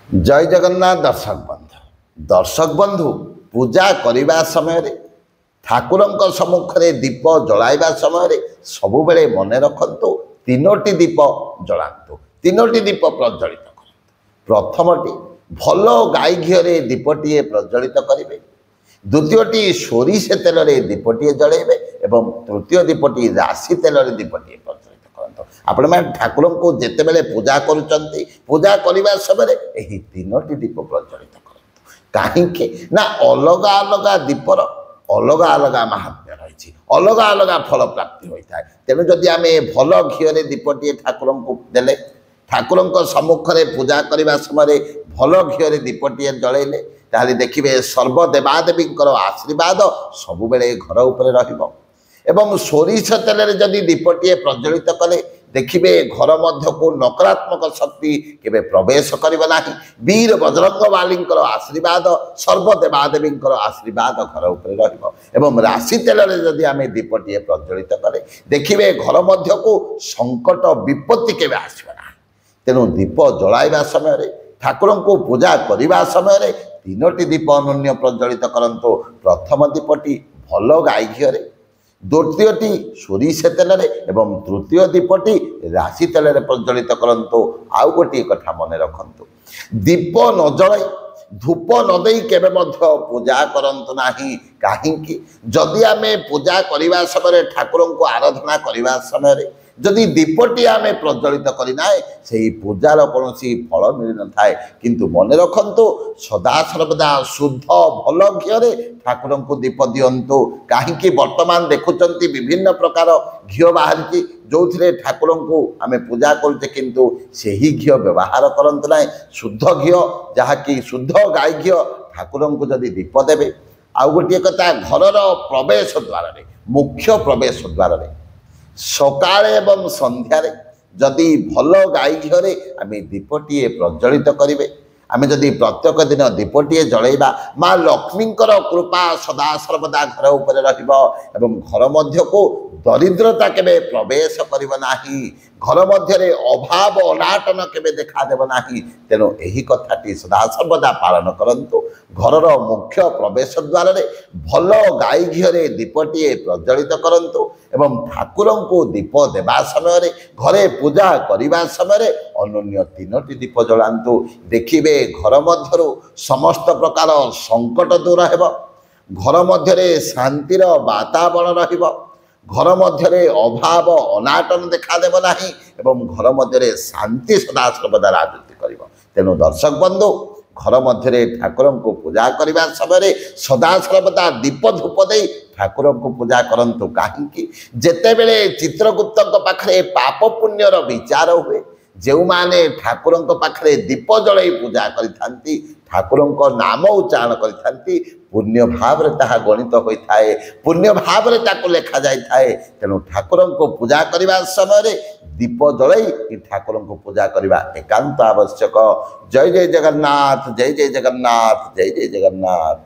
जय जगन्नाथ दर्शक बंधु पूजा करने समय ठाकुर सम्मुखें दीप जलाइबा समय सबु बेले मन रखु तीनोटी दीप जलातु तीनोटी दीप प्रज्वलित कर प्रथमटी भल गाई घी दीपटे प्रज्वलित करेंगे द्वितीयटी सोरिष तेल दीपटे जलैबे एवं तृतीय दीपटी राशि तेल दीपटे प्रज्वलित करते आपण मैंने ठाकुर को जिते बेले पूजा करुँच पूजा करने समय यही तीनोटी दीप प्रज्वलित करते कहीं ना अलग अलग दीपर अलग अलग महात्म्य रही अलग अलग फल प्राप्ति होता है। तेणु जदि आम भल घीरे दीपटे ठाकुर को देले ठाकुर सम्मुखें पूजा करने समय भल घीरे दीपटे जलैले ताहले देखिए सर्वदेवादेवी आशीर्वाद सबु बेले घर उपरे रहिबो एवं सोरिष तेल जदि दीपटे प्रज्वलित कले देखिए घर मध्य को नकारात्मक शक्ति केबे प्रवेश करिबो नाही। वीर बजरंग बाली आशीर्वाद सर्वदेवादेवी आशीर्वाद घर उपरे रहिबो एवं राशि तेल जदि आम दीपटे प्रज्वलित कले देखिए घर मध्य को संकट विपत्ति केबे आसीबो नाही। तेणु दीप जलाइबा समय ठाकुर को पूजा करने समय तीनोटी दीप अनन्य प्रज्वलित करंतु प्रथम दीपटी भल गाई घी द्वितीयटी सोरिष तेल एवं तृतीय दीपटी राशि तेल प्रज्वलित करंतु आउ गोटे कथा मन रखंतु दीप न जलाई धूप नदे केबे मध्य पूजा करंतु नाही। काहेकि जदि आमे पूजा करने समय ठाकुर को आराधना करने समय जदि दीपटी आम प्रज्वलित करना से पूजार कौन फल मिल न था किंतु मन रखु सदा सर्वदा शुद्ध भल घी ठाकुर को दीप दिंतु कहीं वर्तमान देखुं विभिन्न प्रकार घी बाहरी जो थे ठाकुर को आम पूजा करुचे किंतु से ही घी व्यवहार करंतु ना शुद्ध घी जहाँकि शुद्ध गाई घी ठाकुर को जदि दीप देवे आउ गोटे कथा घर प्रवेश द्वार मुख्य प्रवेश द्वार सकाळे एवं संध्यारे जदि भल गाई घी आम दीपटे प्रज्वलित करेंगे आम जदि प्रत्येक दिन दीपटे जलैबा माँ लक्ष्मी कृपा सदा सर्वदा घर उपरे रहिबो एवं घर मध्य को दरिद्रता केबे प्रवेश करिबो नाही घर मध्य अभाव अनाटन केबे देखा देबो नाही। तेणु एही कथाटी सदा सर्वदा पालन करंतु घर मुख्य प्रवेश द्वार भल गाई घी दीपटे प्रज्वलित करंतु एवं ठाकुर को दीप देवा समय घरे पूजा करने समय अनन्य तीनोटी दीप जलांतु देखिए घर मध्य समस्त प्रकार संकट दूर हेब घर मध्य शांतिर वातावरण रहिबो घर मध्य अभाव अनाटन देखा देव नाही एवं घर मध्य शांति सदा सर्वदा राजनीति करिबो। तेणु दर्शक बंधु घर मध्य ठाकुर को पूजा करने समय सदा सर्वदा दीप धूप दे ठाकुर को पूजा करंतु कहीं जेते बेले चित्रगुप्त पाखरे पाप पुण्यर विचार हुए जो माने ठाकुर पाखरे दीप जलई पूजा करि ठाकुर नाम उच्चारण करि पुण्य भाव ताहा गणित होता है पुण्य भाव लेखा जाए। तेणु ठाकुर को पूजा करने समय दीप जलई ठाकुर को पूजा करने एकांत आवश्यक। जय जय जगन्नाथ जय जय जगन्नाथ जय जय जगन्नाथ।